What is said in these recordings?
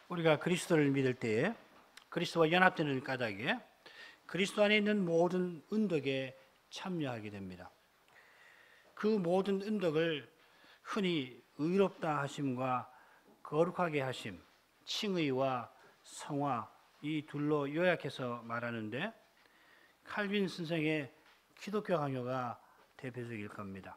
우리가 그리스도를 믿을 때에 그리스도와 연합되는 까닭에 그리스도 안에 있는 모든 은덕에 참여하게 됩니다. 그 모든 은덕을 흔히 의롭다 하심과 거룩하게 하심, 칭의와 성화 이 둘로 요약해서 말하는데 칼빈 선생의 기독교 강요가 대표적일 겁니다.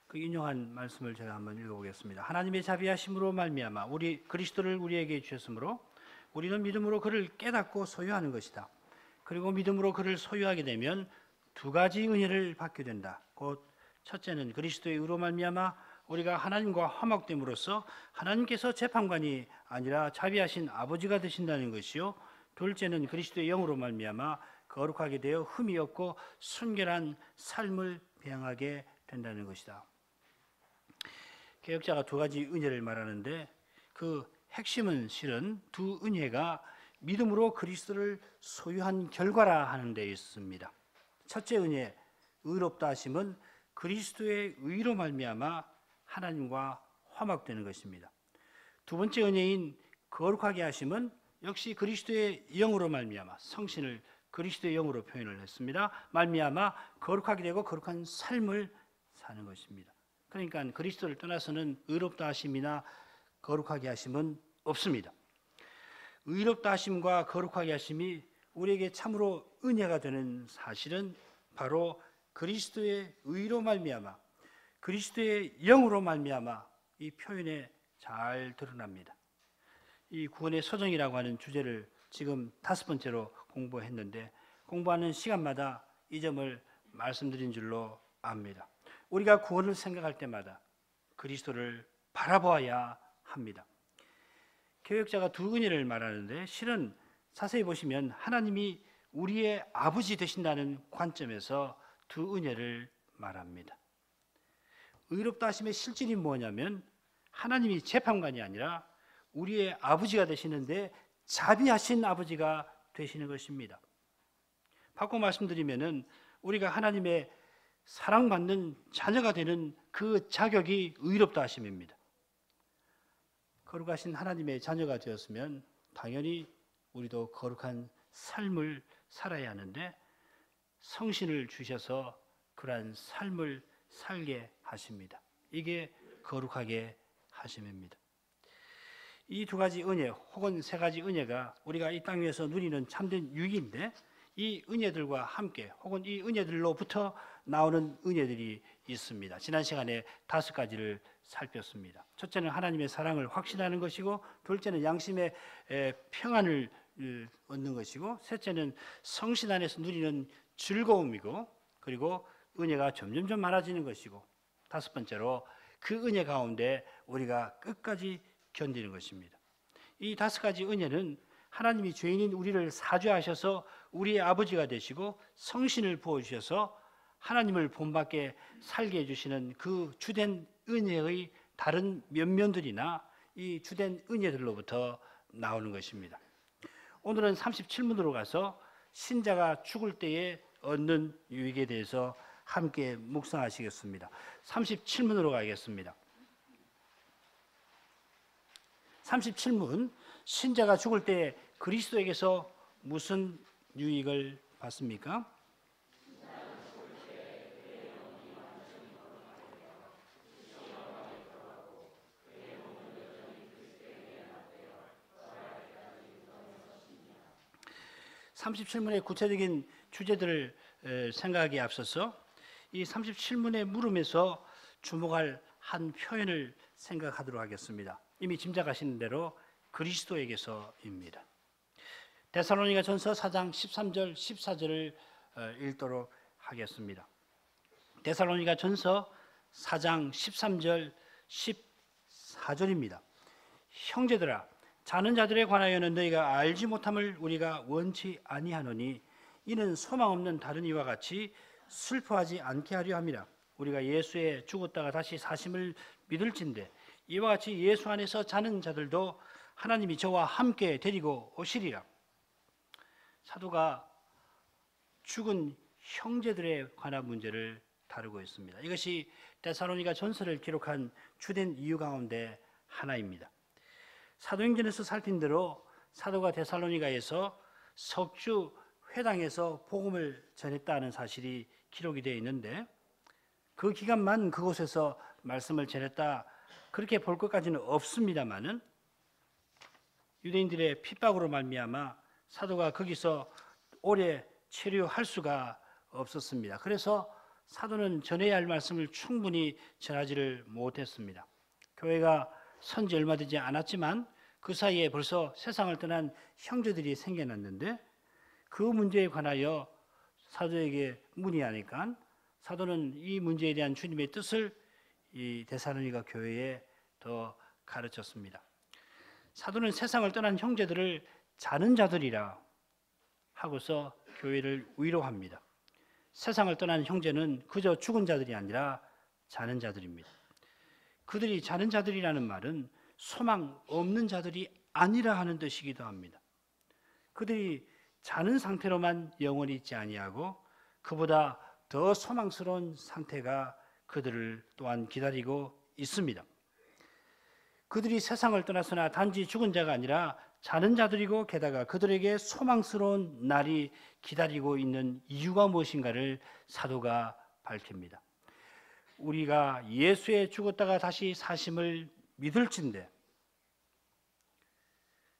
그 인용한 말씀을 제가 한번 읽어보겠습니다. 하나님의 자비하심으로 말미암아 우리 그리스도를 우리에게 주셨으므로 우리는 믿음으로 그를 깨닫고 소유하는 것이다. 그리고 믿음으로 그를 소유하게 되면 두 가지 은혜를 받게 된다. 곧 첫째는 그리스도의 의로 말미암아 우리가 하나님과 화목됨으로써 하나님께서 재판관이 아니라 자비하신 아버지가 되신다는 것이요. 둘째는 그리스도의 영으로 말미암아 거룩하게 되어 흠이 없고 순결한 삶을 배양하게 된다는 것이다. 개혁자가 두 가지 은혜를 말하는데 그 핵심은 실은 두 은혜가 믿음으로 그리스도를 소유한 결과라 하는 데 있습니다. 첫째 은혜, 의롭다 하심은 그리스도의 의로 말미암아 하나님과 화목되는 것입니다. 두 번째 은혜인 거룩하게 하심은 역시 그리스도의 영으로 말미암아 성신을 그리스도의 영으로 표현을 했습니다. 말미암아 거룩하게 되고 거룩한 삶을 사는 것입니다. 그러니까 그리스도를 떠나서는 의롭다 하심이나 거룩하게 하심은 없습니다. 의롭다 하심과 거룩하게 하심이 우리에게 참으로 은혜가 되는 사실은 바로 그리스도의 의로 말미암아 그리스도의 영으로 말미암아 이 표현에 잘 드러납니다. 이 구원의 소정이라고 하는 주제를 지금 5번째로 공부했는데 공부하는 시간마다 이 점을 말씀드린 줄로 압니다. 우리가 구원을 생각할 때마다 그리스도를 바라보아야 합니다. 개혁자가 두 은혜를 말하는데 실은 자세히 보시면 하나님이 우리의 아버지 되신다는 관점에서 두 은혜를 말합니다. 의롭다 하심의 실질이 뭐냐면 하나님이 재판관이 아니라 우리의 아버지가 되시는데 자비하신 아버지가 되시는 것입니다. 바꿔 말씀드리면은 우리가 하나님의 사랑받는 자녀가 되는 그 자격이 의롭다 하심입니다. 거룩하신 하나님의 자녀가 되었으면 당연히 우리도 거룩한 삶을 살아야 하는데 성신을 주셔서 그러한 삶을 살게 하십니다. 이게 거룩하게 하심입니다. 이 두 가지 은혜 혹은 세 가지 은혜가 우리가 이 땅 위에서 누리는 참된 유익인데 이 은혜들과 함께 혹은 이 은혜들로부터 나오는 은혜들이 있습니다. 지난 시간에 5가지를 살폈습니다. 첫째는 하나님의 사랑을 확신하는 것이고 둘째는 양심의 평안을 얻는 것이고 셋째는 성신 안에서 누리는 즐거움이고 그리고 은혜가 점점점 많아지는 것이고 5번째로 그 은혜 가운데 우리가 끝까지 견디는 것입니다. 이 5가지 은혜는 하나님이 죄인인 우리를 사죄하셔서 우리의 아버지가 되시고 성신을 부어주셔서 하나님을 본받게 살게 해주시는 그 주된 은혜의 다른 면면들이나 이 주된 은혜들로부터 나오는 것입니다. 오늘은 37문으로 가서 신자가 죽을 때에 얻는 유익에 대해서 함께 묵상하시겠습니다. 37문으로 가겠습니다. 37문, 신자가 죽을 때 그리스도에게서 무슨 유익을 받습니까? (37문의) 구체적인 주제들을 생각하기에 앞서서 이 37문의 물음에서 주목할 한 표현을 생각하도록 하겠습니다. 이미 짐작하시는 대로 그리스도에게서입니다. 데살로니가 전서 4장 13절 14절을 읽도록 하겠습니다. 데살로니가 전서 4장 13절 14절입니다. 형제들아 자는 자들에 관하여는 너희가 알지 못함을 우리가 원치 아니하노니 이는 소망 없는 다른 이와 같이 슬퍼하지 않게 하려 함이라. 우리가 예수에 죽었다가 다시 사심을 믿을진대 이와 같이 예수 안에서 자는 자들도 하나님이 저와 함께 데리고 오시리라. 사도가 죽은 형제들에 관한 문제를 다루고 있습니다. 이것이 데살로니가 전서를 기록한 주된 이유 가운데 하나입니다. 사도행전에서 살핀 대로 사도가 데살로니가에서 석주 회당에서 복음을 전했다는 사실이 기록이 되어 있는데, 그 기간만 그곳에서 말씀을 전했다 그렇게 볼 것까지는 없습니다마는, 유대인들의 핍박으로 말미암아 사도가 거기서 오래 체류할 수가 없었습니다. 그래서 사도는 전해야 할 말씀을 충분히 전하지를 못했습니다. 교회가 선지 얼마 되지 않았지만 그 사이에 벌써 세상을 떠난 형제들이 생겨났는데, 그 문제에 관하여 사도에게 문의하니까 사도는 이 문제에 대한 주님의 뜻을 이 데살로니가 교회에 더 가르쳤습니다. 사도는 세상을 떠난 형제들을 자는 자들이라 하고서 교회를 위로합니다. 세상을 떠난 형제는 그저 죽은 자들이 아니라 자는 자들입니다. 그들이 자는 자들이라는 말은 소망 없는 자들이 아니라 하는 뜻이기도 합니다. 그들이 자는 상태로만 영원히 있지 아니하고 그보다 더 소망스러운 상태가 그들을 또한 기다리고 있습니다. 그들이 세상을 떠났으나 단지 죽은 자가 아니라 자는 자들이고, 게다가 그들에게 소망스러운 날이 기다리고 있는 이유가 무엇인가를 사도가 밝힙니다. 우리가 예수의 죽었다가 다시 사심을 믿을진데,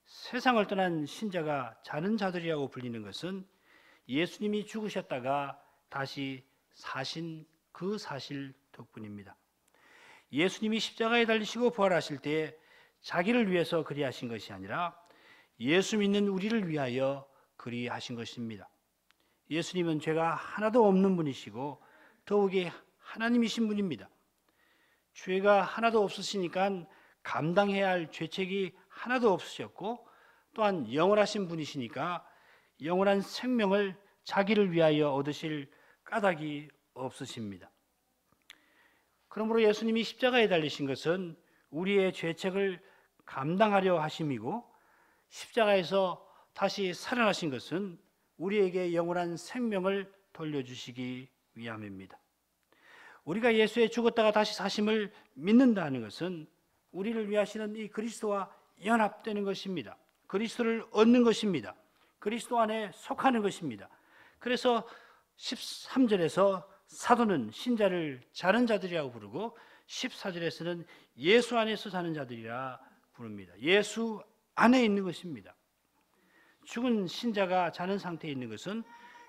세상을 떠난 신자가 자는 자들이라고 불리는 것은 예수님이 죽으셨다가 다시 사신 그 사실 덕분입니다. 예수님이 십자가에 달리시고 부활하실 때 자기를 위해서 그리하신 것이 아니라 예수 믿는 우리를 위하여 그리하신 것입니다. 예수님은 죄가 하나도 없는 분이시고 더욱이 하나님이신 분입니다. 죄가 하나도 없으시니까 감당해야 할 죄책이 하나도 없으셨고, 또한 영원하신 분이시니까 영원한 생명을 자기를 위하여 얻으실 까닭이 없으십니다. 그러므로 예수님이 십자가에 달리신 것은 우리의 죄책을 감당하려 하심이고, 십자가에서 다시 살아나신 것은 우리에게 영원한 생명을 돌려주시기 위함입니다. 우리가 예수의 죽었다가 다시 사심을 믿는다는 것은 우리를 위하시는 이 그리스도와 연합되는 것입니다. 그리스도를 얻는 것입니다. 그리스도 안에 속하는 것입니다. 그래서 13절에서 사도는 신자를 자는 자들이라고 부르고 14절에서는 예수 안에서 사는 자들이라 부릅니다. 예수 안에 있는 것입니다. 죽은 신자가 자는 상태에 있는 것은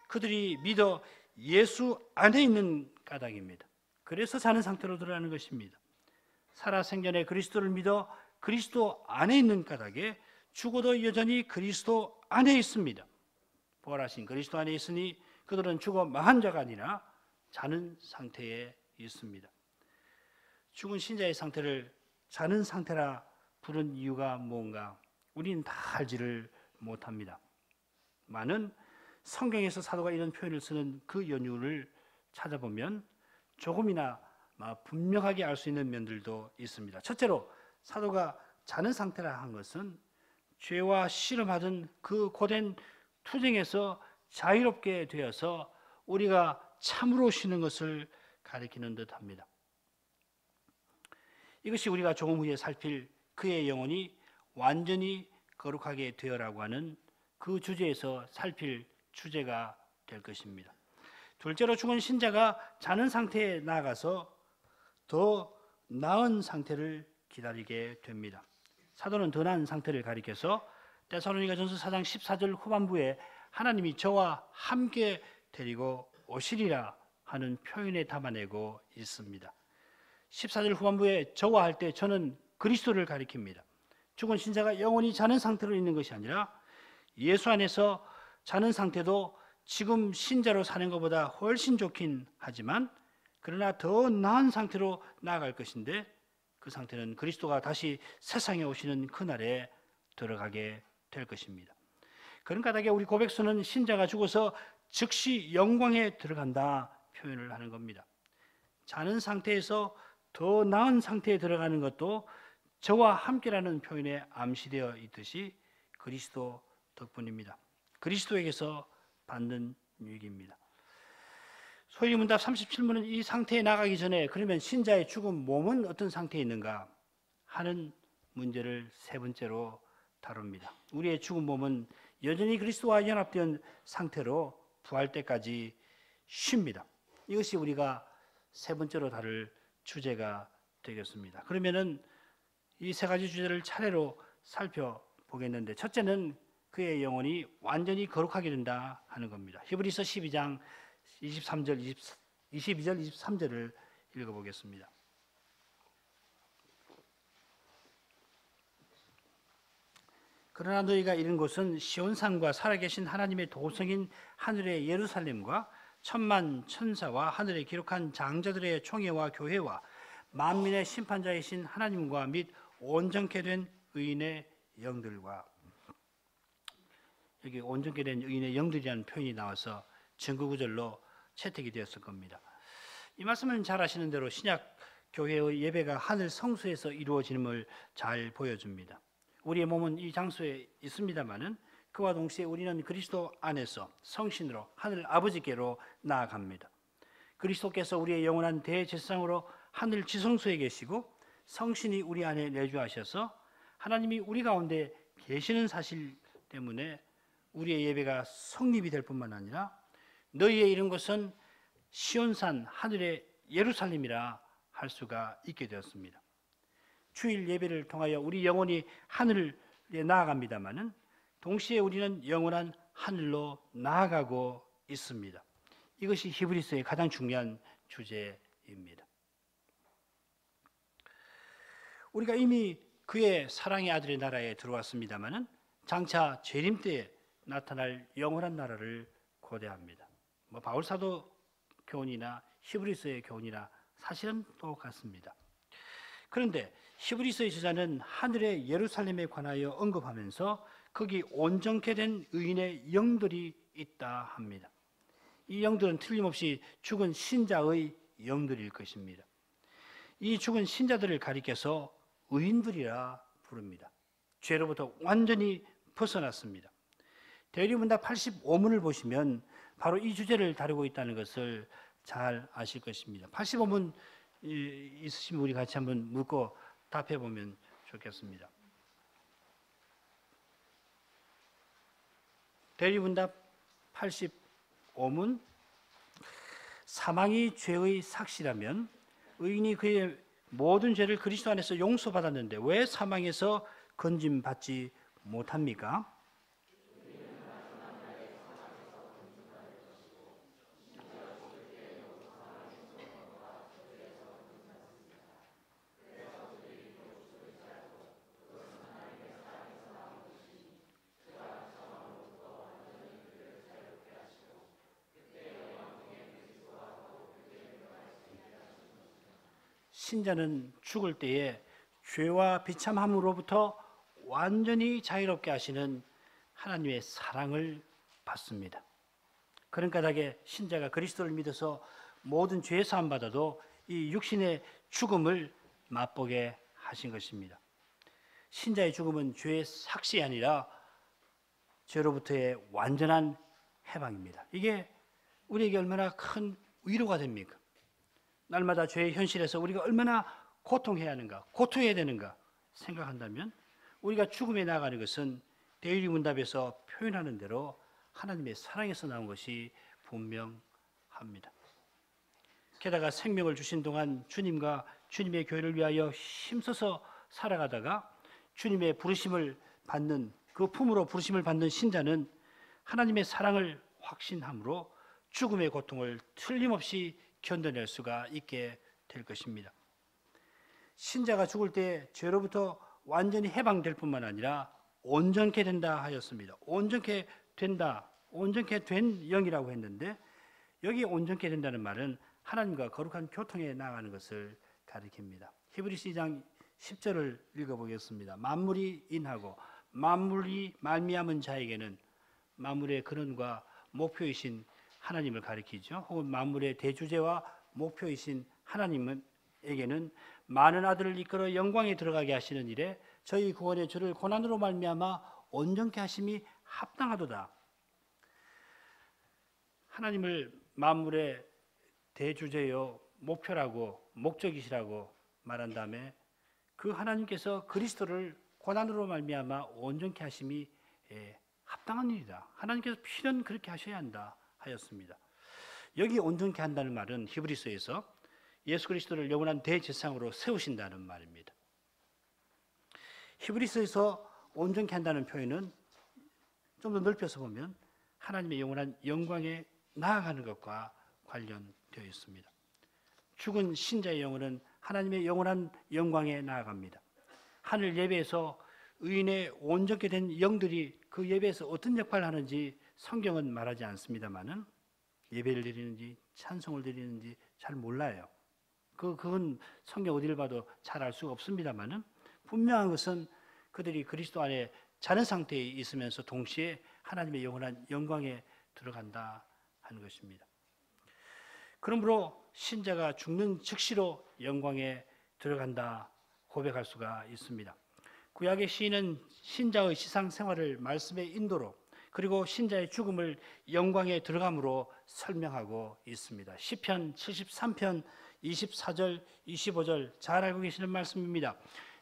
그들이 믿어 예수 안에 있는 까닭입니다. 그래서 자는 상태로 들어가는 것입니다. 살아 생전에 그리스도를 믿어 그리스도 안에 있는 까닭에 죽어도 여전히 그리스도 안에 있습니다. 부활하신 그리스도 안에 있으니 그들은 죽어 망한 자가 아니라 자는 상태에 있습니다. 죽은 신자의 상태를 자는 상태라 부른 이유가 뭔가 우리는 다 알지를 못합니다. 많은 성경에서 사도가 이런 표현을 쓰는 그 연유를 찾아보면 조금이나 분명하게 알 수 있는 면들도 있습니다. 첫째로 사도가 자는 상태라 한 것은 죄와 씨름하던 그 고된 투쟁에서 자유롭게 되어서 우리가 참으로 쉬는 것을 가리키는 듯합니다. 이것이 우리가 조금 후에 살필 그의 영혼이 완전히 거룩하게 되어라고 하는 그 주제에서 살필 주제가 될 것입니다. 둘째로 죽은 신자가 자는 상태에 나아가서 더 나은 상태를 기다리게 됩니다. 사도는 더 나은 상태를 가리켜서 데살로니가전서 4장 14절 후반부에 하나님이 저와 함께 데리고 오시리라 하는 표현에 담아내고 있습니다. 14절 후반부에 저와 할 때 저는 그리스도를 가리킵니다. 죽은 신자가 영원히 자는 상태로 있는 것이 아니라 예수 안에서 자는 상태도 지금 신자로 사는 것보다 훨씬 좋긴 하지만 그러나 더 나은 상태로 나아갈 것인데, 그 상태는 그리스도가 다시 세상에 오시는 그날에 들어가게 될 것입니다. 그런 까닭에 우리 고백서는 신자가 죽어서 즉시 영광에 들어간다 표현을 하는 겁니다. 자는 상태에서 더 나은 상태에 들어가는 것도 저와 함께라는 표현에 암시되어 있듯이 그리스도 덕분입니다. 그리스도에게서 받는 유익입니다. 소위문답 37문은 이 상태에 나가기 전에 그러면 신자의 죽은 몸은 어떤 상태에 있는가 하는 문제를 세 번째로 다룹니다. 우리의 죽은 몸은 여전히 그리스도와 연합된 상태로 부활 때까지 쉽니다. 이것이 우리가 세 번째로 다룰 주제가 되겠습니다. 그러면은 이 세 가지 주제를 차례로 살펴보겠는데, 첫째는 그의 영혼이 완전히 거룩하게 된다 하는 겁니다. 히브리서 12장 22절 23절을 읽어보겠습니다. 그러나 너희가 이른 곳은 시온산과 살아계신 하나님의 도성인 하늘의 예루살렘과 천만 천사와 하늘에 기록한 장자들의 총회와 교회와 만민의 심판자이신 하나님과 및 온전케 된 의인의 영들과, 여기 온전케 된 의인의 영들이라는 표현이 나와서 증거구절로 채택이 되었을 겁니다. 이 말씀은 잘 아시는 대로 신약 교회의 예배가 하늘 성소에서 이루어짐을 잘 보여줍니다. 우리의 몸은 이 장소에 있습니다마는 그와 동시에 우리는 그리스도 안에서 성신으로 하늘 아버지께로 나아갑니다. 그리스도께서 우리의 영원한 대제사장으로 하늘 지성소에 계시고 성신이 우리 안에 내주하셔서 하나님이 우리 가운데 계시는 사실 때문에 우리의 예배가 성립이 될 뿐만 아니라 너희의 이른 것은 시온산 하늘의 예루살렘이라 할 수가 있게 되었습니다. 주일 예배를 통하여 우리 영혼이 하늘에 나아갑니다마는 동시에 우리는 영원한 하늘로 나아가고 있습니다. 이것이 히브리서의 가장 중요한 주제입니다. 우리가 이미 그의 사랑의 아들의 나라에 들어왔습니다마는 장차 재림 때에 나타날 영원한 나라를 고대합니다. 바울 사도 교훈이나 히브리서의 교훈이나 사실은 똑같습니다. 그런데 히브리서의 저자는 하늘의 예루살렘에 관하여 언급하면서 거기 온전케 된 의인의 영들이 있다 합니다. 이 영들은 틀림없이 죽은 신자의 영들일 것입니다. 이 죽은 신자들을 가리켜서 의인들이라 부릅니다. 죄로부터 완전히 벗어났습니다. 대리문답 85문을 보시면 바로 이 주제를 다루고 있다는 것을 잘 아실 것입니다. 85문 있으시면 우리 같이 한번 묻고 답해 보면 좋겠습니다. 대리문답 85문. 사망이 죄의 삭시라면 의인이 그의 모든 죄를 그리스도 안에서 용서받았는데 왜 사망에서 건짐받지 못합니까? 신자는 죽을 때에 죄와 비참함으로부터 완전히 자유롭게 하시는 하나님의 사랑을 받습니다. 그런 까닭에 신자가 그리스도를 믿어서 모든 죄 사함 받아도 이 육신의 죽음을 맛보게 하신 것입니다. 신자의 죽음은 죄의 삭시 아니라 죄로부터의 완전한 해방입니다. 이게 우리에게 얼마나 큰 위로가 됩니까? 날마다 죄의 현실에서 우리가 얼마나 고통해야 하는가, 고통해야 되는가 생각한다면 우리가 죽음에 나가는 것은 대리문답에서 표현하는 대로 하나님의 사랑에서 나온 것이 분명합니다. 게다가 생명을 주신 동안 주님과 주님의 교회를 위하여 힘써서 살아가다가 주님의 부르심을 받는, 그 품으로 부르심을 받는 신자는 하나님의 사랑을 확신함으로 죽음의 고통을 틀림없이 견뎌낼 수가 있게 될 것입니다. 신자가 죽을 때 죄로부터 완전히 해방될 뿐만 아니라 온전케 된다 하였습니다. 온전케 된다, 온전케 된 영이라고 했는데 여기 온전케 된다는 말은 하나님과 거룩한 교통에 나가는 것을 가리킵니다. 히브리서 2장 10절을 읽어보겠습니다. 만물이 인하고 만물이 말미암은 자에게는 만물의 근원과 목표이신 하나님을 가리키죠. 혹은 만물의 대주제와 목표이신 하나님에게는 많은 아들을 이끌어 영광에 들어가게 하시는 일에 저희 구원의 주를 고난으로 말미암아 온전케 하심이 합당하도다. 하나님을 만물의 대주제요 목표라고 목적이시라고 말한 다음에 그 하나님께서 그리스도를 고난으로 말미암아 온전케 하심이 합당한 일이다. 하나님께서 필연 그렇게 하셔야 한다 하였습니다. 여기 온전케 한다는 말은 히브리서에서 예수 그리스도를 영원한 대제사장으로 세우신다는 말입니다. 히브리서에서 온전케 한다는 표현은 좀 더 넓혀서 보면 하나님의 영원한 영광에 나아가는 것과 관련되어 있습니다. 죽은 신자의 영혼은 하나님의 영원한 영광에 나아갑니다. 하늘 예배에서 의인의 온전케 된 영들이 그 예배에서 어떤 역할을 하는지 성경은 말하지 않습니다만은 예배를 드리는지 찬송을 드리는지 잘 몰라요. 그건 성경 어디를 봐도 잘 알 수가 없습니다만은 분명한 것은 그들이 그리스도 안에 자는 상태에 있으면서 동시에 하나님의 영원한 영광에 들어간다 하는 것입니다. 그러므로 신자가 죽는 즉시로 영광에 들어간다 고백할 수가 있습니다. 구약의 시인은 신자의 시상생활을 말씀의 인도로 그리고 신자의 죽음을 영광에 들어감으로 설명하고 있습니다. 시편 73편 24절 25절 잘 알고 계시는 말씀입니다.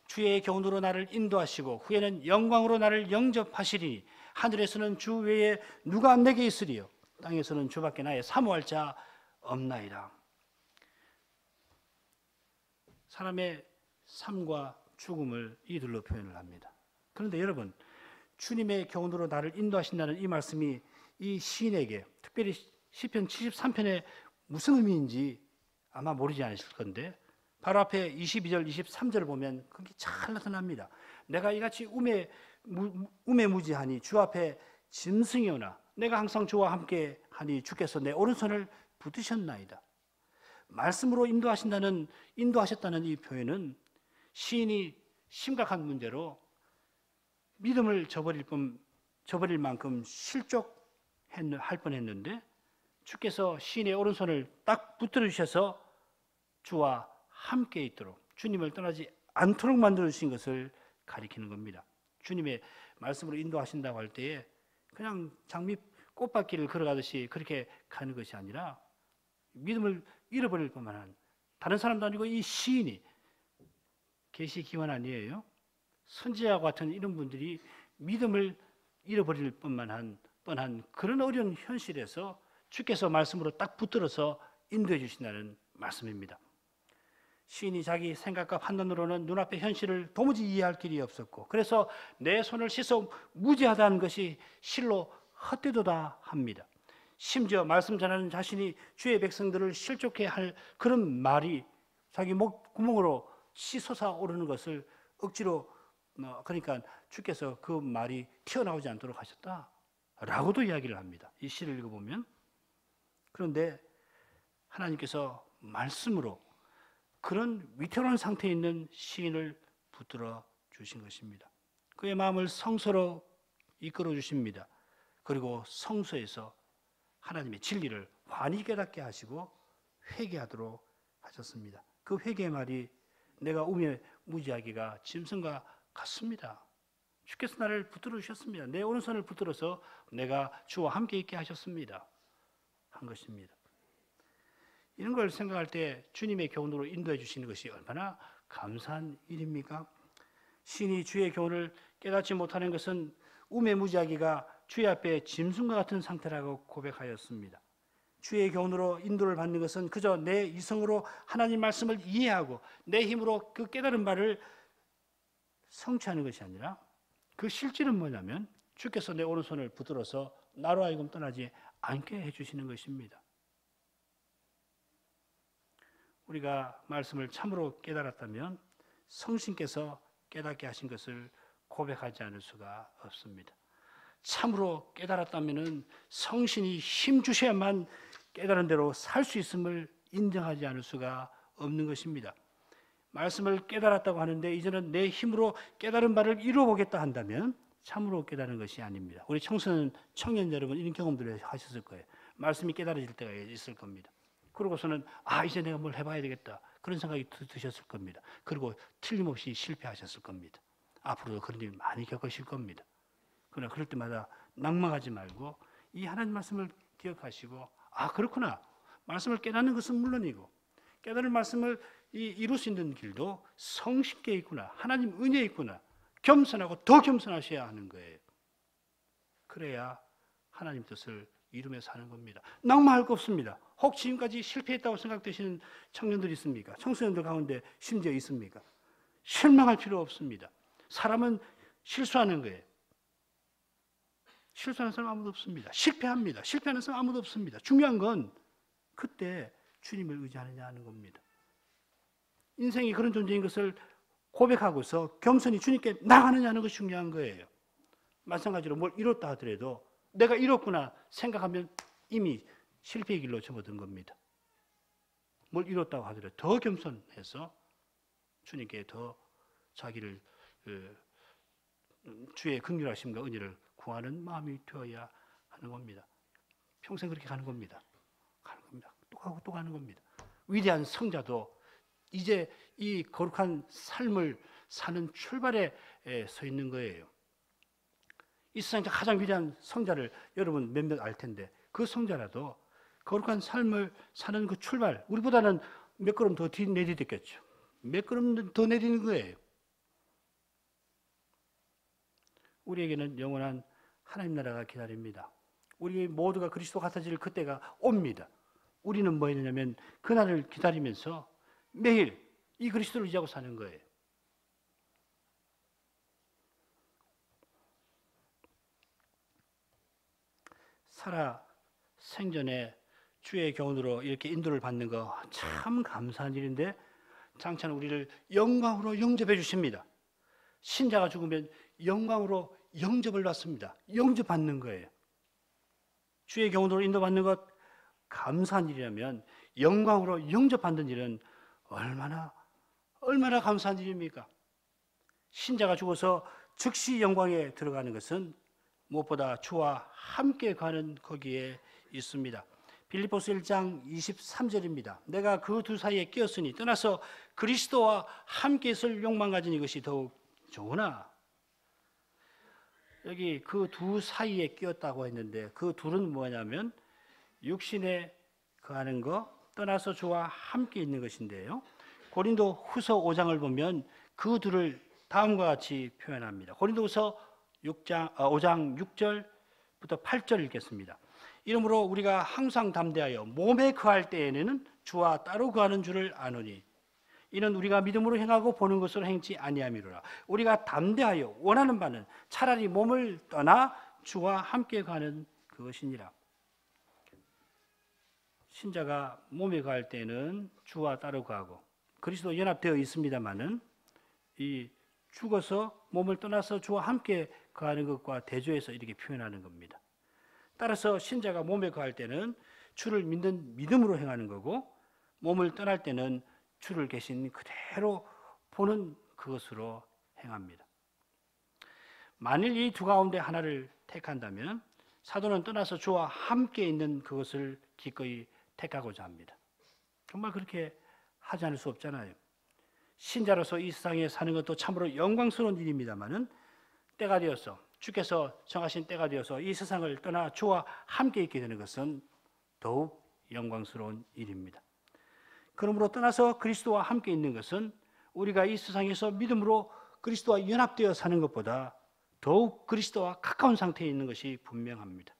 주의 교훈으로 나를 인도하시고 후에는 영광으로 나를 영접하시리니 하늘에서는 주 외에 누가 내게 있으리요 땅에서는 주밖에 나의 사모할 자 없나이다. 사람의 삶과 죽음을 이들로 표현을 합니다. 그런데 여러분, 주님의 교훈으로 나를 인도하신다는 이 말씀이 이 시인에게 특별히 시편 73편에 무슨 의미인지 아마 모르지 않으실 건데 바로 앞에 22절, 23절을 보면 그게 잘 나타납니다. 내가 이같이 우매무지하니 주 앞에 짐승이 오나 내가 항상 주와 함께 하니 주께서 내 오른손을 붙드셨나이다. 말씀으로 인도하셨다는 이 표현은 시인이 심각한 문제로 믿음을 저버릴 만큼 실족할 뻔했는데 주께서 시인의 오른손을 딱 붙들어 주셔서 주와 함께 있도록 주님을 떠나지 않도록 만들어 주신 것을 가리키는 겁니다. 주님의 말씀으로 인도하신다고 할 때에 그냥 장미 꽃밭길을 걸어가듯이 그렇게 가는 것이 아니라 믿음을 잃어버릴 것만한 다른 사람도 아니고 이 시인이 계시 기원 아니에요? 선지자와 같은 이런 분들이 믿음을 잃어버릴 뻔한 그런 어려운 현실에서 주께서 말씀으로 딱 붙들어서 인도해 주신다는 말씀입니다. 시인이 자기 생각과 판단으로는 눈앞의 현실을 도무지 이해할 길이 없었고 그래서 내 손을 씻어 무지하다는 것이 실로 헛되도다 합니다. 심지어 말씀 전하는 자신이 주의 백성들을 실족해 할 그런 말이 자기 목 구멍으로 씻어서 오르는 것을 억지로 그러니까 주께서 그 말이 튀어나오지 않도록 하셨다라고도 이야기를 합니다. 이 시를 읽어보면. 그런데 하나님께서 말씀으로 그런 위태로운 상태에 있는 시인을 붙들어 주신 것입니다. 그의 마음을 성소로 이끌어 주십니다. 그리고 성소에서 하나님의 진리를 환히 깨닫게 하시고 회개하도록 하셨습니다. 그 회개의 말이 내가 우매무지하기가 짐승과 같습니다. 주께서 나를 붙들어 주셨습니다. 내 오른손을 붙들어서 내가 주와 함께 있게 하셨습니다. 한 것입니다. 이런 걸 생각할 때 주님의 교훈으로 인도해 주시는 것이 얼마나 감사한 일입니까? 신이 주의 교훈을 깨닫지 못하는 것은 우매무지하기가 주의 앞에 짐승과 같은 상태라고 고백하였습니다. 주의 교훈으로 인도를 받는 것은 그저 내 이성으로 하나님 말씀을 이해하고 내 힘으로 그 깨달은 바를 성취하는 것이 아니라 그 실질은 뭐냐면 주께서 내 오른손을 붙들어서 나로 하여금 떠나지 않게 해주시는 것입니다. 우리가 말씀을 참으로 깨달았다면 성신께서 깨닫게 하신 것을 고백하지 않을 수가 없습니다. 참으로 깨달았다면 성신이 힘 주셔야만 깨달은 대로 살 수 있음을 인정하지 않을 수가 없는 것입니다. 말씀을 깨달았다고 하는데 이제는 내 힘으로 깨달은 바를 이루어보겠다 한다면 참으로 깨달은 것이 아닙니다. 우리 청년 여러분 이런 경험들을 하셨을 거예요. 말씀이 깨달아질 때가 있을 겁니다. 그러고서는 이제 내가 뭘 해봐야 되겠다 그런 생각이 드셨을 겁니다. 그리고 틀림없이 실패하셨을 겁니다. 앞으로도 그런 일 많이 겪으실 겁니다. 그러나 그럴 때마다 낭망하지 말고 이 하나님 말씀을 기억하시고 그렇구나. 말씀을 깨닫는 것은 물론이고 깨달은 말씀을 이룰 수 있는 길도 성신께 있구나, 하나님 은혜에 있구나, 겸손하고 더 겸손하셔야 하는 거예요. 그래야 하나님 뜻을 이루며 사는 겁니다. 낙마할 거 없습니다. 혹 지금까지 실패했다고 생각되시는 청년들이 있습니까? 청소년들 가운데 심지어 있습니까? 실망할 필요 없습니다. 사람은 실수하는 거예요. 실수하는 사람 아무도 없습니다. 실패합니다. 실패하는 사람 아무도 없습니다. 중요한 건 그때 주님을 의지하느냐 하는 겁니다. 인생이 그런 존재인 것을 고백하고서 겸손히 주님께 나가느냐 하는 것이 중요한 거예요. 마찬가지로 뭘 이뤘다 하더라도 내가 이뤘구나 생각하면 이미 실패의 길로 접어든 겁니다. 뭘 이뤘다고 하더라도 더 겸손해서 주님께 더 자기를 주의 긍휼하심과 은혜를 구하는 마음이 되어야 하는 겁니다. 평생 그렇게 가는 겁니다. 가는 겁니다. 또 가고 또 가는 겁니다. 위대한 성자도 이제 이 거룩한 삶을 사는 출발에 서 있는 거예요. 이 세상에서 가장 위대한 성자를 여러분 몇몇 알 텐데 그 성자라도 거룩한 삶을 사는 그 출발, 우리보다는 몇 걸음 더 내디뎠겠죠. 몇 걸음 더 내디는 거예요. 우리에게는 영원한 하나님 나라가 기다립니다. 우리 모두가 그리스도 같아질 그때가 옵니다. 우리는 뭐 했느냐면 그날을 기다리면서 매일 이 그리스도를 의지하고 사는 거예요. 살아 생전에 주의 교훈으로 이렇게 인도를 받는 거 참 감사한 일인데 장차는 우리를 영광으로 영접해 주십니다. 신자가 죽으면 영광으로 영접을 받습니다. 영접받는 거예요. 주의 교훈으로 인도받는 것 감사한 일이라면 영광으로 영접받는 일은 얼마나 감사한 일입니까? 신자가 죽어서 즉시 영광에 들어가는 것은 무엇보다 주와 함께 가는 거기에 있습니다. 빌립보서 1장 23절입니다. 내가 그 두 사이에 끼었으니 떠나서 그리스도와 함께 있을 욕망 가진 이것이 더욱 좋으나, 여기 그 두 사이에 끼었다고 했는데 그 둘은 뭐냐면 육신에 거하는 거, 떠나서 주와 함께 있는 것인데요. 고린도 후서 5장을 보면 그 둘을 다음과 같이 표현합니다. 고린도 후서 5장 6절부터 8절 읽겠습니다. 이러므로 우리가 항상 담대하여 몸에 거할 때에는 주와 따로 거하는 줄을 아노니 이는 우리가 믿음으로 행하고 보는 것으로 행치 아니함이로라. 우리가 담대하여 원하는 바는 차라리 몸을 떠나 주와 함께 거하는 그것이니라. 신자가 몸에 거할 때는 주와 따로 거하고 그리스도 연합되어 있습니다마는 이 죽어서 몸을 떠나서 주와 함께 거하는 것과 대조해서 이렇게 표현하는 겁니다. 따라서 신자가 몸에 거할 때는 주를 믿는 믿음으로 행하는 거고, 몸을 떠날 때는 주를 계신 그대로 보는 그것으로 행합니다. 만일 이 두 가운데 하나를 택한다면 사도는 떠나서 주와 함께 있는 그것을 기꺼이 택하고자 합니다. 정말 그렇게 하지 않을 수 없잖아요. 신자로서 이 세상에 사는 것도 참으로 영광스러운 일입니다마는 때가 되어서 주께서 정하신 때가 되어서 이 세상을 떠나 주와 함께 있게 되는 것은 더욱 영광스러운 일입니다. 그러므로 떠나서 그리스도와 함께 있는 것은 우리가 이 세상에서 믿음으로 그리스도와 연합되어 사는 것보다 더욱 그리스도와 가까운 상태에 있는 것이 분명합니다.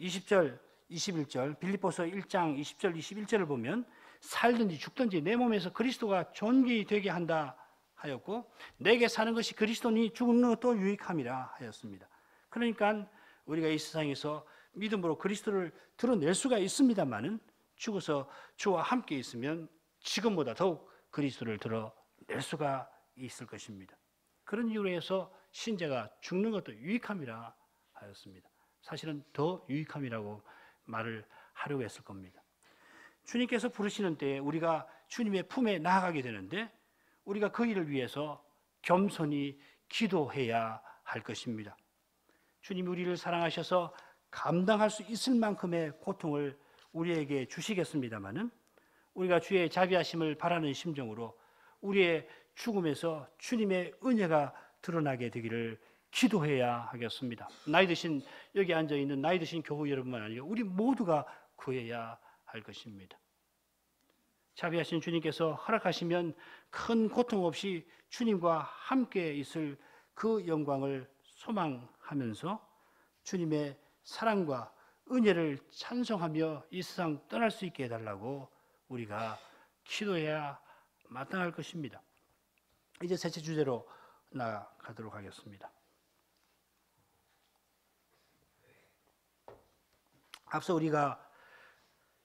20절, 21절 빌립보서 1장 20절, 21절을 보면 살든지 죽든지 내 몸에서 그리스도가 존귀 되게 한다 하였고 내게 사는 것이 그리스도니 죽는 것도 유익함이라 하였습니다. 그러니까 우리가 이 세상에서 믿음으로 그리스도를 드러낼 수가 있습니다만은 죽어서 주와 함께 있으면 지금보다 더욱 그리스도를 드러낼 수가 있을 것입니다. 그런 이유로 해서 신자가 죽는 것도 유익함이라 하였습니다. 사실은 더 유익함이라고 말을 하려고 했을 겁니다. 주님께서 부르시는 때에 우리가 주님의 품에 나아가게 되는데 우리가 그 일을 위해서 겸손히 기도해야 할 것입니다. 주님이 우리를 사랑하셔서 감당할 수 있을 만큼의 고통을 우리에게 주시겠습니다마는 우리가 주의 자비하심을 바라는 심정으로 우리의 죽음에서 주님의 은혜가 드러나게 되기를 기도해야 하겠습니다. 나이 드신 여기 앉아 있는 나이 드신 교우 여러분만 아니고 우리 모두가 구해야 할 것입니다. 자비하신 주님께서 허락하시면 큰 고통 없이 주님과 함께 있을 그 영광을 소망하면서 주님의 사랑과 은혜를 찬송하며 이 세상 떠날 수 있게 해달라고 우리가 기도해야 마땅할 것입니다. 이제 셋째 주제로 나아가도록 하겠습니다. 앞서 우리가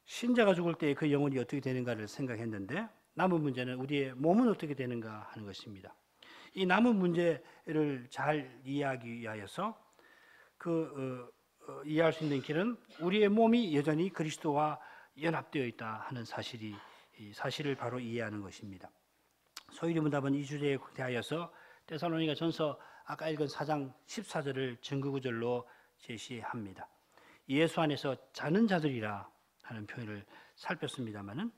신자가 죽을 때 그 영혼이 어떻게 되는가를 생각했는데 남은 문제는 우리의 몸은 어떻게 되는가 하는 것입니다. 이 남은 문제를 잘 이해하기 위하여서 이해할 수 있는 길은 우리의 몸이 여전히 그리스도와 연합되어 있다 하는 사실을 바로 이해하는 것입니다. 소위 문답은 이 주제에 대하여서 데살로니가 전서 아까 읽은 4장 14절을 증거구절로 제시합니다. 예수 안에서 자는 자들이라 하는 표현을 살폈습니다마는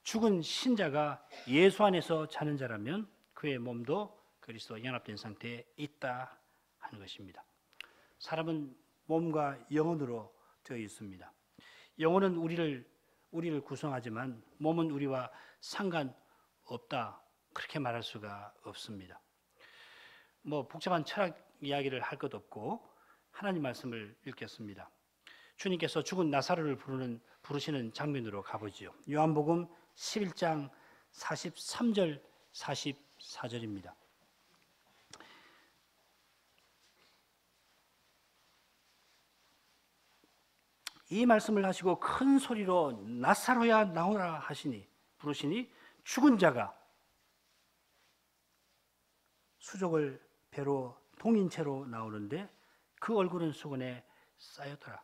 죽은 신자가 예수 안에서 자는 자라면 그의 몸도 그리스도와 연합된 상태에 있다 하는 것입니다. 사람은 몸과 영혼으로 되어 있습니다. 영혼은 우리를 구성하지만 몸은 우리와 상관없다 그렇게 말할 수가 없습니다. 복잡한 철학 이야기를 할 것 없고 하나님 말씀을 읽겠습니다. 주님께서 죽은 나사로를 부르시는 장면으로 가보지요. 요한복음 11장 43절 44절입니다. 이 말씀을 하시고 큰 소리로 나사로야 나오라 부르시니 죽은 자가 수족을 배로 동인 채로 나오는데 그 얼굴은 수건에 쌓였더라.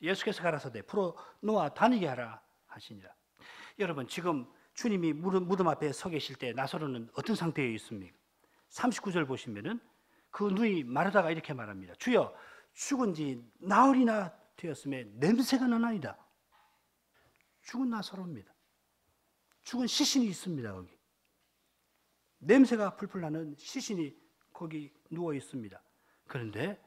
예수께서 가라사대 풀어 놓아 다니게 하라 하시니라. 여러분 지금 주님이 무덤 앞에 서 계실 때 나사로는 어떤 상태에 있습니까? 39절 보시면은 그 누이 마르다가 이렇게 말합니다. 주여 죽은 지 나흘이나 되었음에 냄새가 나나이다. 죽은 나사로입니다. 죽은 시신이 있습니다. 거기 냄새가 풀풀 나는 시신이 거기 누워 있습니다. 그런데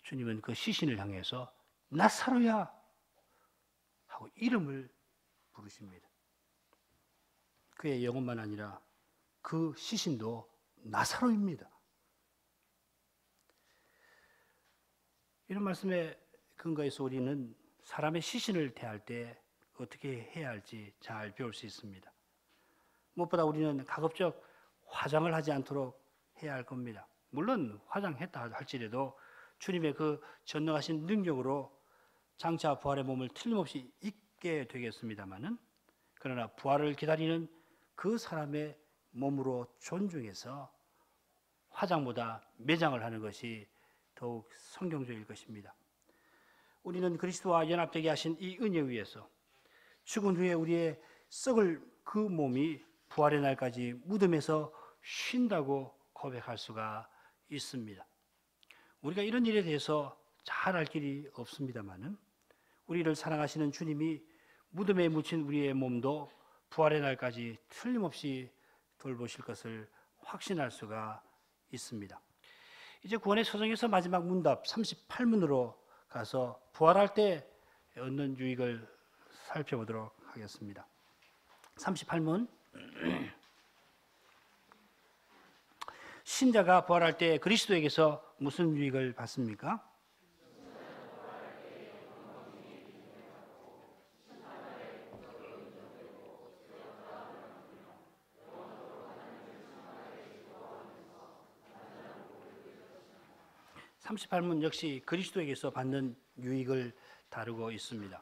주님은 그 시신을 향해서 나사로야 하고 이름을 부르십니다. 그의 영혼만 아니라 그 시신도 나사로입니다. 이런 말씀에 근거해서 우리는 사람의 시신을 대할 때 어떻게 해야 할지 잘 배울 수 있습니다. 무엇보다 우리는 가급적 화장을 하지 않도록 해야 할 겁니다. 물론 화장했다 할지라도 주님의 그 전능하신 능력으로 장차 부활의 몸을 틀림없이 입게 되겠습니다마는 그러나 부활을 기다리는 그 사람의 몸으로 존중해서 화장보다 매장을 하는 것이 더욱 성경적일 것입니다. 우리는 그리스도와 연합되게 하신 이 은혜 위에서 죽은 후에 우리의 썩을 그 몸이 부활의 날까지 무덤에서 쉰다고 고백할 수가 있습니다. 우리가 이런 일에 대해서 잘 알 길이 없습니다마는 우리를 사랑하시는 주님이 무덤에 묻힌 우리의 몸도 부활의 날까지 틀림없이 돌보실 것을 확신할 수가 있습니다. 이제 구원의 서정에서 마지막 문답 38문으로 가서 부활할 때 얻는 유익을 살펴보도록 하겠습니다. 38문 신자가 부활할 때 그리스도에게서 무슨 유익을 받습니까? 38문 역시 그리스도에게서 받는 유익을 다루고 있습니다.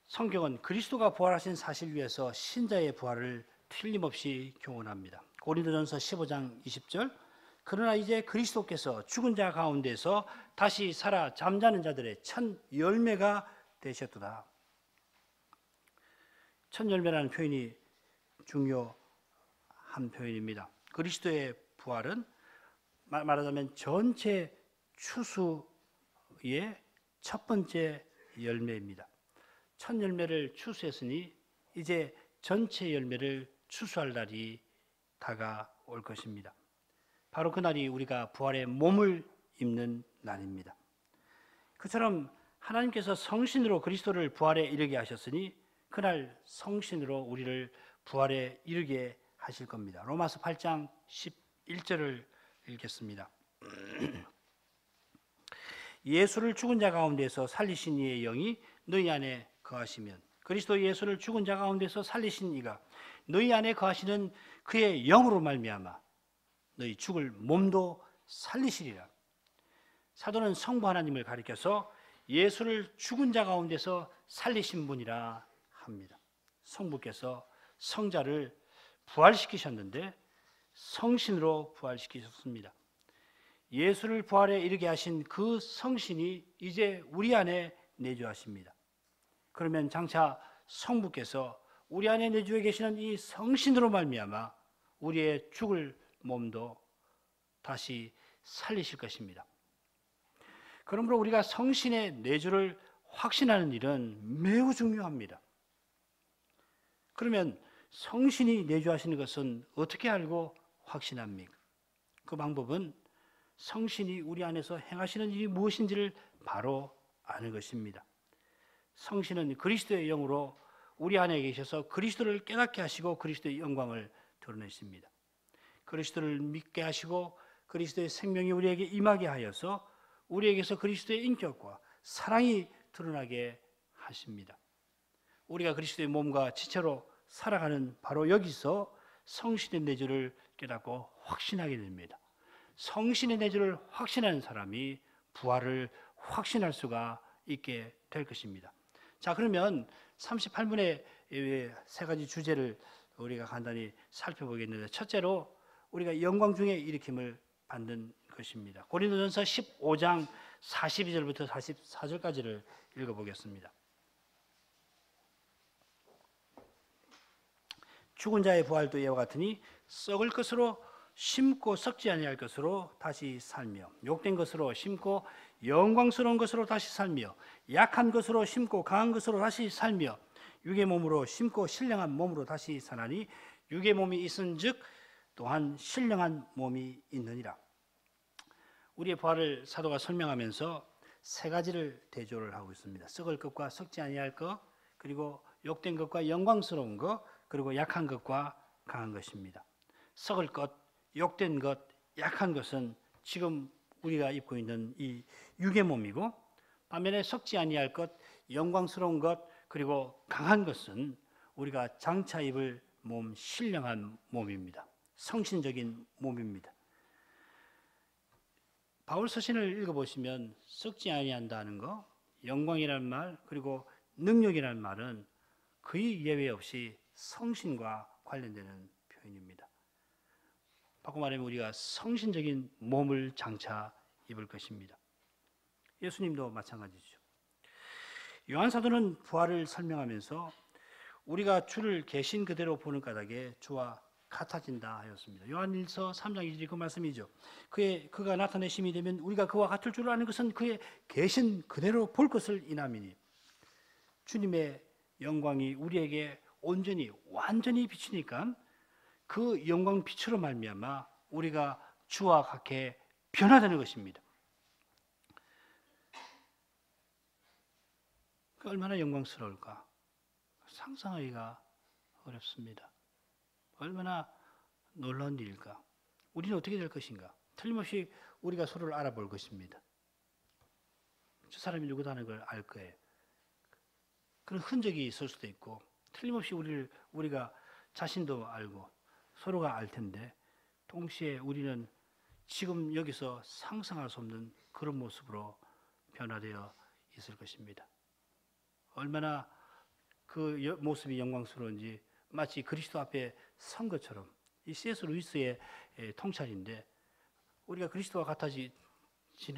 성경은 그리스도가 부활하신 사실 위에서 신자의 부활을 틀림없이 교훈합니다. 고린도전서 15장 20절 그러나 이제 그리스도께서 죽은 자 가운데서 다시 살아 잠자는 자들의 첫 열매가 되셨도다. 첫 열매라는 표현이 중요한 표현입니다. 그리스도의 부활은 말하자면 전체 추수의 첫 번째 열매입니다. 첫 열매를 추수했으니 이제 전체 열매를 추수할 날이 다가올 것입니다. 바로 그날이 우리가 부활의 몸을 입는 날입니다. 그처럼 하나님께서 성신으로 그리스도를 부활에 이르게 하셨으니 그날 성신으로 우리를 부활에 이르게 하실 겁니다. 로마서 8장 11절을 읽겠습니다. 예수를 죽은 자 가운데서 살리신 이의 영이 너희 안에 거하시면, 그리스도 예수를 죽은 자 가운데서 살리신 이가 너희 안에 거하시는 그의 영으로 말미암아 너희 죽을 몸도 살리시리라. 사도는 성부 하나님을 가리켜서 예수를 죽은 자 가운데서 살리신 분이라 합니다. 성부께서 성자를 부활시키셨는데 성신으로 부활시키셨습니다. 예수를 부활에 이르게 하신 그 성신이 이제 우리 안에 내주하십니다. 그러면 장차 성부께서 우리 안에 내주해 계시는 이 성신으로 말미암아 우리의 죽을 몸도 다시 살리실 것입니다. 그러므로 우리가 성신의 내주를 확신하는 일은 매우 중요합니다. 그러면 성신이 내주하시는 것은 어떻게 알고 확신합니까? 그 방법은 성신이 우리 안에서 행하시는 일이 무엇인지를 바로 아는 것입니다. 성신은 그리스도의 영으로 우리 안에 계셔서 그리스도를 깨닫게 하시고 그리스도의 영광을 드러내십니다. 그리스도를 믿게 하시고 그리스도의 생명이 우리에게 임하게 하여서 우리에게서 그리스도의 인격과 사랑이 드러나게 하십니다. 우리가 그리스도의 몸과 지체로 살아가는 바로 여기서 성신의 내주를 깨닫고 확신하게 됩니다. 성신의 내주를 확신하는 사람이 부활을 확신할 수가 있게 될 것입니다. 자, 그러면 38분의 세 가지 주제를 우리가 간단히 살펴보겠는데, 첫째로 우리가 영광 중에 일으킴을 받는 것입니다. 고린도전서 15장 42절부터 44절까지를 읽어보겠습니다. 죽은 자의 부활도 이와 같으니 썩을 것으로 심고 썩지 아니할 것으로 다시 살며, 욕된 것으로 심고 영광스러운 것으로 다시 살며, 약한 것으로 심고 강한 것으로 다시 살며, 육의 몸으로 심고 신령한 몸으로 다시 사나니 육의 몸이 있은즉 또한 신령한 몸이 있느니라. 우리의 부활을 사도가 설명하면서 세 가지를 대조를 하고 있습니다. 썩을 것과 썩지 아니할 것, 그리고 욕된 것과 영광스러운 것, 그리고 약한 것과 강한 것입니다. 썩을 것, 욕된 것, 약한 것은 지금 우리가 입고 있는 이 육의 몸이고, 반면에 썩지 아니할 것, 영광스러운 것, 그리고 강한 것은 우리가 장차 입을 몸, 신령한 몸입니다. 성신적인 몸입니다. 바울 서신을 읽어보시면 썩지 아니한다는 거, 영광이라는 말, 그리고 능력이라는 말은 거의 예외 없이 성신과 관련되는 표현입니다. 바꿔 말하면 우리가 성신적인 몸을 장차 입을 것입니다. 예수님도 마찬가지죠. 요한 사도는 부활을 설명하면서 우리가 주를 계신 그대로 보는 까닭에 주와 같아진다 하였습니다. 요한일서 3장 2절이 그 말씀이죠. 그가 나타내심이 되면 우리가 그와 같을 줄 아는 것은 그의 계신 그대로 볼 것을 인함이니, 주님의 영광이 우리에게 온전히 완전히 비치니까 그 영광 빛으로 말미암아 우리가 주와 같게 변화되는 것입니다. 얼마나 영광스러울까? 상상하기가 어렵습니다. 얼마나 놀라운 일일까? 우리는 어떻게 될 것인가? 틀림없이 우리가 서로를 알아볼 것입니다. 저 사람이 누구다 하는 걸 알 거예요. 그런 흔적이 있을 수도 있고, 틀림없이 우리가 자신도 알고 서로가 알 텐데, 동시에 우리는 지금 여기서 상상할 수 없는 그런 모습으로 변화되어 있을 것입니다. 얼마나 그 모습이 영광스러운지, 마치 그리스도 앞에 선 것처럼. 이 C.S. 루이스의 통찰인데, 우리가 그리스도와 같아지는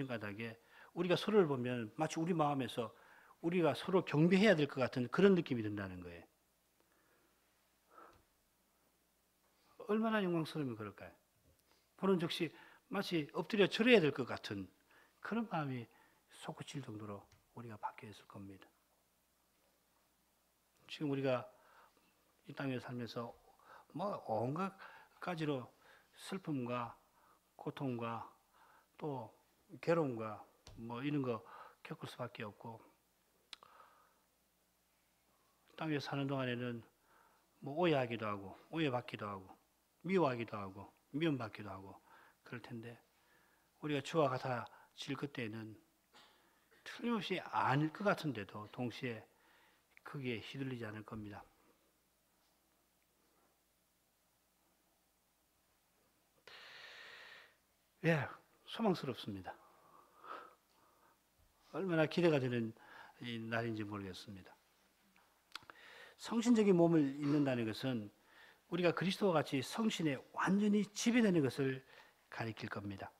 까닭에 우리가 서로를 보면 마치 우리 마음에서 우리가 서로 경배해야 될 것 같은 그런 느낌이 든다는 거예요. 얼마나 영광스러우면 그럴까요? 보는 즉시 마치 엎드려 절해야 될 것 같은 그런 마음이 솟구칠 정도로 우리가 바뀌어 있을 겁니다. 지금 우리가 이 땅에 살면서 온갖 가지로 슬픔과 고통과 또 괴로움과 이런 거 겪을 수밖에 없고, 땅에 사는 동안에는 뭐 오해하기도 하고 오해받기도 하고 미워하기도 하고 미움받기도 하고 그럴 텐데 우리가 주와 같아질 그때에는 틀림없이 아닐 것 같은데도 동시에 거기에 휘둘리지 않을 겁니다. 예, 소망스럽습니다. 얼마나 기대가 되는 이 날인지 모르겠습니다. 성신적인 몸을 입는다는 것은 우리가 그리스도와 같이 성신에 완전히 지배되는 것을 가리킬 겁니다.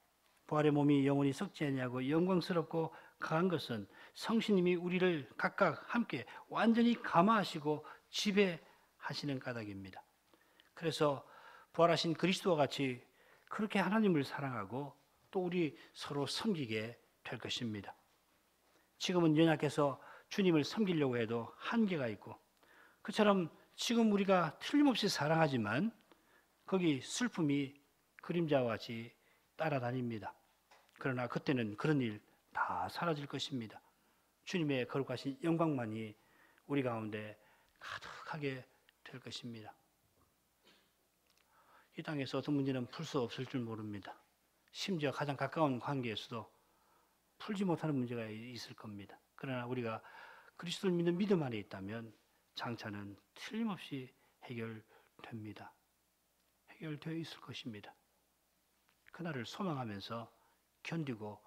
부활의 몸이 영원히 썩지 아니하고 영광스럽고 강한 것은 성신님이 우리를 각각 함께 완전히 감화하시고 지배하시는 까닭입니다. 그래서 부활하신 그리스도와 같이 그렇게 하나님을 사랑하고 또 우리 서로 섬기게 될 것입니다. 지금은 연약해서 주님을 섬기려고 해도 한계가 있고 그처럼 지금 우리가 틀림없이 사랑하지만 거기 슬픔이 그림자와 같이 따라다닙니다. 그러나 그때는 그런 일 다 사라질 것입니다. 주님의 거룩하신 영광만이 우리 가운데 가득하게 될 것입니다. 이 땅에서 어떤 문제는 풀 수 없을 줄 모릅니다. 심지어 가장 가까운 관계에서도 풀지 못하는 문제가 있을 겁니다. 그러나 우리가 그리스도를 믿는 믿음 안에 있다면 장차는 틀림없이 해결됩니다. 해결되어 있을 것입니다. 그날을 소망하면서 견디고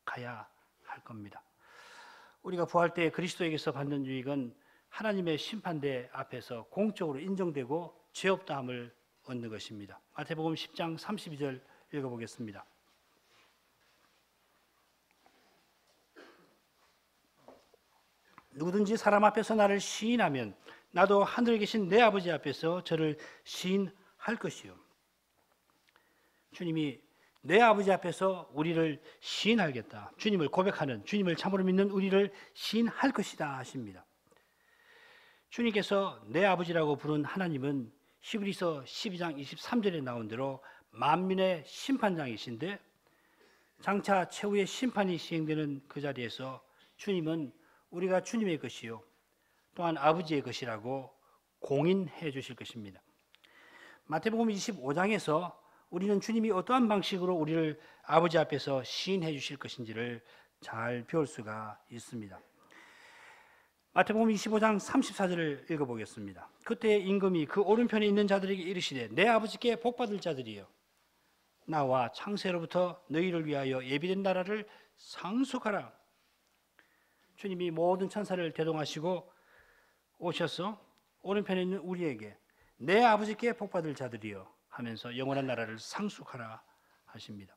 가야 할 겁니다. 우리가 부활 때 그리스도에게서 받는 유익은 하나님의 심판대 앞에서 공적으로 인정되고 죄 없다함을 얻는 것입니다. 마태복음 10장 32절 읽어보겠습니다. 누구든지 사람 앞에서 나를 시인하면 나도 하늘에 계신 내 아버지 앞에서 저를 시인할 것이요. 주님이 내 아버지 앞에서 우리를 시인하겠다. 주님을 고백하는, 주님을 참으로 믿는 우리를 시인할 것이다 하십니다. 주님께서 내 아버지라고 부른 하나님은 히브리서 12장 23절에 나온 대로 만민의 심판장이신데 장차 최후의 심판이 시행되는 그 자리에서 주님은 우리가 주님의 것이요 또한 아버지의 것이라고 공인해 주실 것입니다. 마태복음 25장에서 우리는 주님이 어떠한 방식으로 우리를 아버지 앞에서 시인해 주실 것인지를 잘 배울 수가 있습니다. 마태복음 25장 34절을 읽어보겠습니다. 그때 임금이 그 오른편에 있는 자들에게 이르시되 내 아버지께 복받을 자들이여 나와 창세로부터 너희를 위하여 예비된 나라를 상속하라. 주님이 모든 천사를 대동하시고 오셔서 오른편에 있는 우리에게 내 아버지께 복받을 자들이여 하면서 영원한 나라를 상속하라 하십니다.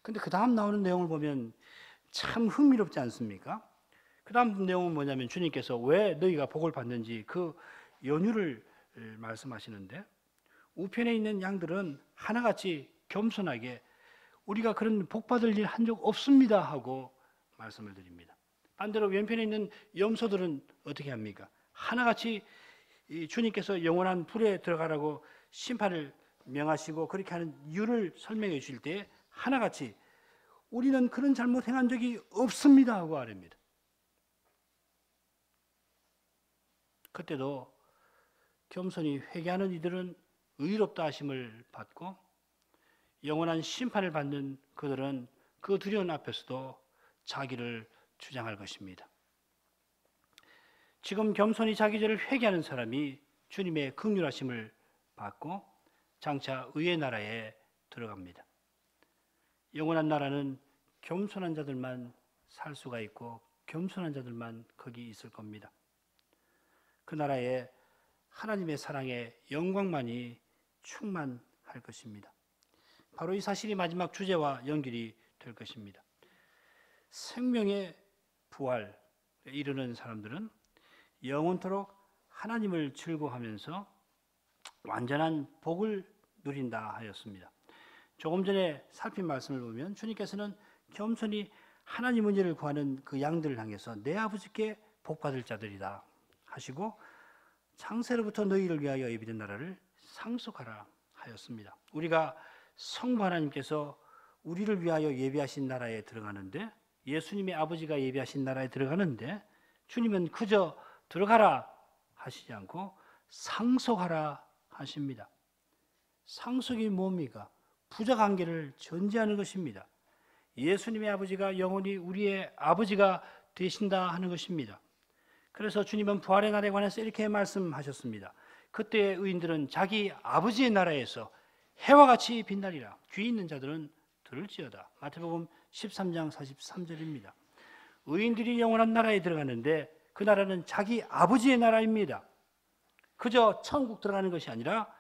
근데 그 다음 나오는 내용을 보면 참 흥미롭지 않습니까? 그 다음 내용은 뭐냐면 주님께서 왜 너희가 복을 받는지 그 연유를 말씀하시는데 우편에 있는 양들은 하나같이 겸손하게 우리가 그런 복받을 일 한 적 없습니다 하고 말씀을 드립니다. 반대로 왼편에 있는 염소들은 어떻게 합니까? 하나같이 주님께서 영원한 불에 들어가라고 심판을 명하시고 그렇게 하는 이유를 설명해 주실 때 하나같이 우리는 그런 잘못 행한 적이 없습니다 하고 아뢰입니다. 그때도 겸손히 회개하는 이들은 의롭다 하심을 받고 영원한 심판을 받는 그들은 그 두려운 앞에서도 자기를 주장할 것입니다. 지금 겸손히 자기 죄를 회개하는 사람이 주님의 긍휼하심을 받고 장차 의의 나라에 들어갑니다. 영원한 나라는 겸손한 자들만 살 수가 있고 겸손한 자들만 거기 있을 겁니다. 그 나라에 하나님의 사랑의 영광만이 충만할 것입니다. 바로 이 사실이 마지막 주제와 연결이 될 것입니다. 생명의 부활에 이르는 사람들은 영원토록 하나님을 즐거워하면서 완전한 복을 누린다 하였습니다. 조금 전에 살핀 말씀을 보면 주님께서는 겸손히 하나님 은혜를 구하는 그 양들을 향해서 내 아버지께 복받을 자들이다 하시고 창세로부터 너희를 위하여 예비된 나라를 상속하라 하였습니다. 우리가 성부 하나님께서 우리를 위하여 예비하신 나라에 들어가는데 예수님의 아버지가 예비하신 나라에 들어가는데 주님은 그저 들어가라 하시지 않고 상속하라 하십니다. 상속이 뭡니까? 부자 관계를 전제하는 것입니다. 예수님의 아버지가 영원히 우리의 아버지가 되신다 하는 것입니다. 그래서 주님은 부활의 날에 관해서 이렇게 말씀하셨습니다. 그때의 의인들은 자기 아버지의 나라에서 해와 같이 빛나리라. 귀 있는 자들은 들을지어다. 마태복음 13장 43절입니다. 의인들이 영원한 나라에 들어가는데 그 나라는 자기 아버지의 나라입니다. 그저 천국 들어가는 것이 아니라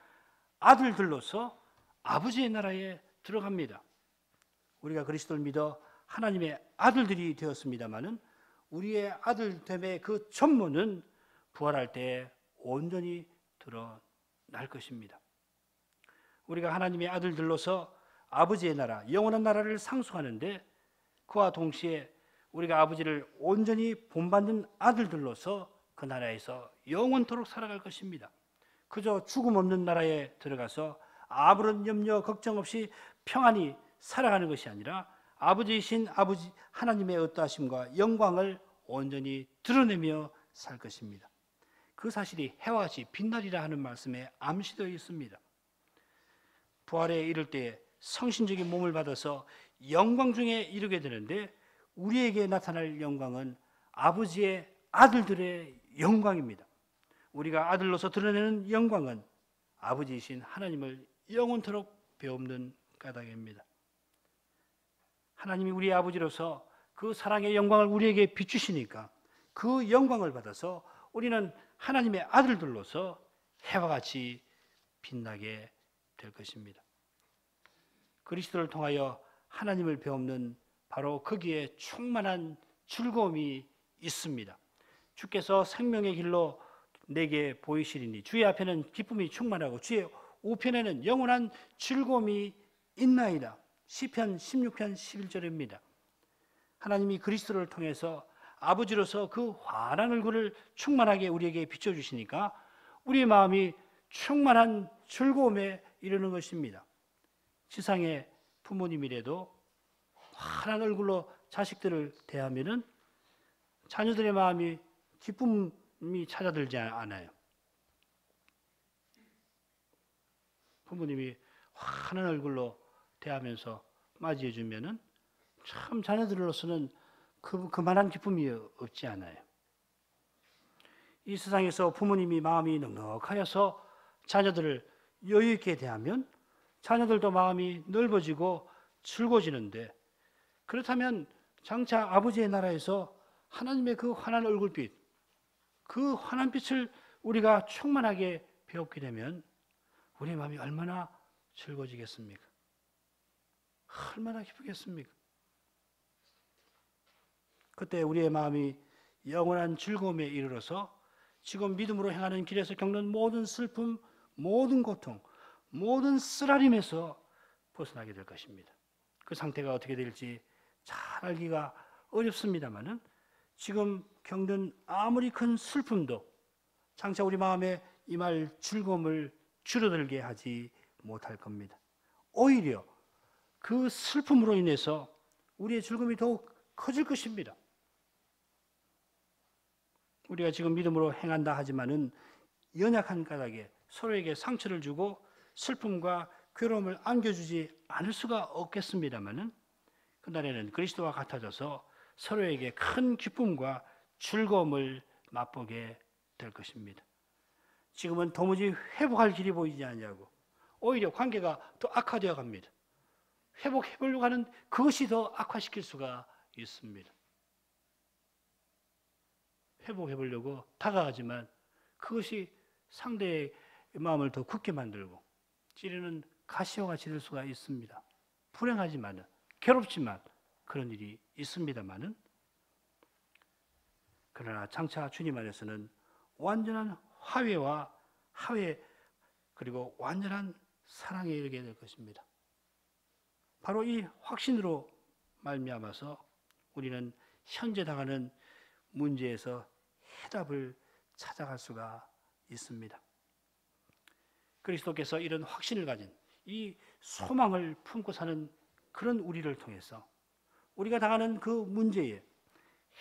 아들들로서 아버지의 나라에 들어갑니다. 우리가 그리스도를 믿어 하나님의 아들들이 되었습니다마는 우리의 아들됨의 그 전문은 부활할 때 온전히 드러날 것입니다. 우리가 하나님의 아들들로서 아버지의 나라, 영원한 나라를 상속하는데 그와 동시에 우리가 아버지를 온전히 본받는 아들들로서 그 나라에서 영원토록 살아갈 것입니다. 그저 죽음 없는 나라에 들어가서 아무런 염려 걱정 없이 평안히 살아가는 것이 아니라 아버지이신 아버지 하나님의 어떠하심과 영광을 온전히 드러내며 살 것입니다. 그 사실이 해와 같이 빛나리라 하는 말씀에 암시되어 있습니다. 부활에 이를 때 성신적인 몸을 받아서 영광 중에 이르게 되는데 우리에게 나타날 영광은 아버지의 아들들의 영광입니다. 우리가 아들로서 드러내는 영광은 아버지이신 하나님을 영원토록 배없는 까닭입니다. 하나님이 우리의 아버지로서 그 사랑의 영광을 우리에게 비추시니까 그 영광을 받아서 우리는 하나님의 아들들로서 해와 같이 빛나게 될 것입니다. 그리스도를 통하여 하나님을 배우는 바로 거기에 충만한 즐거움이 있습니다. 주께서 생명의 길로 내게 보이시리니 주의 앞에는 기쁨이 충만하고 주의 우편에는 영원한 즐거움이 있나이다. 시편 16편 11절입니다. 하나님이 그리스도를 통해서 아버지로서 그 환한 얼굴을 충만하게 우리에게 비춰주시니까 우리의 마음이 충만한 즐거움에 이르는 것입니다. 지상의 부모님이라도 환한 얼굴로 자식들을 대하면은 자녀들의 마음이 기쁨이 찾아들지 않아요. 부모님이 환한 얼굴로 대하면서 맞이해 주면은 참 자녀들로서는 그만한 기쁨이 없지 않아요. 이 세상에서 부모님이 마음이 넉넉하여서 자녀들을 여유 있게 대하면 자녀들도 마음이 넓어지고 즐거워지는데, 그렇다면 장차 아버지의 나라에서 하나님의 그 환한 얼굴빛, 그 환한 빛을 우리가 충만하게 배웠게 되면 우리의 마음이 얼마나 즐거워지겠습니까? 얼마나 기쁘겠습니까? 그때 우리의 마음이 영원한 즐거움에 이르러서 지금 믿음으로 행하는 길에서 겪는 모든 슬픔, 모든 고통, 모든 쓰라림에서 벗어나게 될 것입니다. 그 상태가 어떻게 될지 잘 알기가 어렵습니다만은 지금 겪는 아무리 큰 슬픔도 장차 우리 마음에 임할 즐거움을 줄어들게 하지 못할 겁니다. 오히려 그 슬픔으로 인해서 우리의 즐거움이 더욱 커질 것입니다. 우리가 지금 믿음으로 행한다 하지만은 연약한 까닭에 서로에게 상처를 주고 슬픔과 괴로움을 안겨주지 않을 수가 없겠습니다만은 그날에는 그리스도와 같아져서 서로에게 큰 기쁨과 즐거움을 맛보게 될 것입니다. 지금은 도무지 회복할 길이 보이지 않냐고 오히려 관계가 더 악화되어 갑니다. 회복해보려고 하는 그것이 더 악화시킬 수가 있습니다. 회복해보려고 다가가지만 그것이 상대의 마음을 더 굳게 만들고 찌르는 가시와 같이 될 수가 있습니다. 불행하지만은, 괴롭지만 그런 일이 있습니다만은, 그러나 장차 주님 안에서는 완전한 화해와 그리고 완전한 사랑에 이르게 될 것입니다. 바로 이 확신으로 말미암아서 우리는 현재 당하는 문제에서 해답을 찾아갈 수가 있습니다. 그리스도께서 이런 확신을 가진 이 소망을 품고 사는 그런 우리를 통해서 우리가 당하는 그 문제에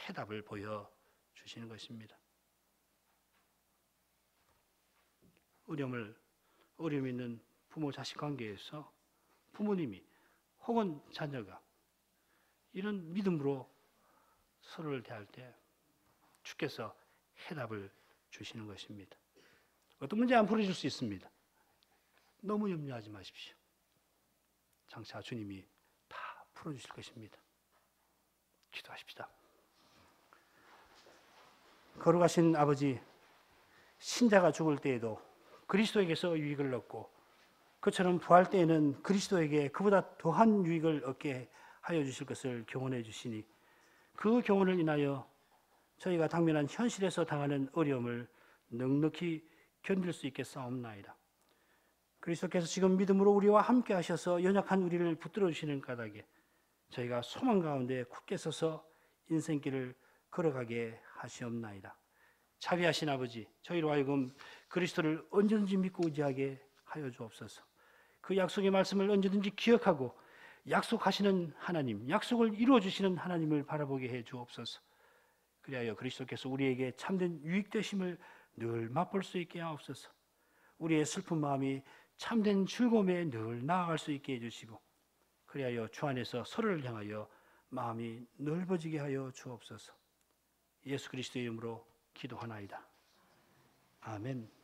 해답을 보여주시는 것입니다. 어려움 있는 부모 자식 관계에서 부모님이 혹은 자녀가 이런 믿음으로 서로를 대할 때 주께서 해답을 주시는 것입니다. 어떤 문제 안 풀어줄 수 있습니다. 너무 염려하지 마십시오. 장차 주님이 다 풀어주실 것입니다. 기도하십시다. 거룩하신 아버지, 신자가 죽을 때에도 그리스도에게서 유익을 얻고 그처럼 부활 때에는 그리스도에게 그보다 더한 유익을 얻게 하여 주실 것을 교훈해 주시니 그 교훈을 인하여 저희가 당면한 현실에서 당하는 어려움을 넉넉히 견딜 수 있게 싸움나이다. 그리스도께서 지금 믿음으로 우리와 함께 하셔서 연약한 우리를 붙들어 주시는 까닭에 저희가 소망 가운데 굳게 서서 인생길을 걸어가게 하시옵나이다. 자비하신 아버지, 저희로 하여금 그리스도를 언제든지 믿고 의지하게 하여 주옵소서. 그 약속의 말씀을 언제든지 기억하고 약속하시는 하나님, 약속을 이루어 주시는 하나님을 바라보게 해 주옵소서. 그리하여 그리스도께서 우리에게 참된 유익되심을 늘 맛볼 수 있게 하옵소서. 우리의 슬픈 마음이 참된 즐거움에 늘 나아갈 수 있게 해주시고 그리하여 주 안에서 서로를 향하여 마음이 넓어지게 하여 주옵소서. 예수 그리스도의 이름으로 기도하나이다. 아멘.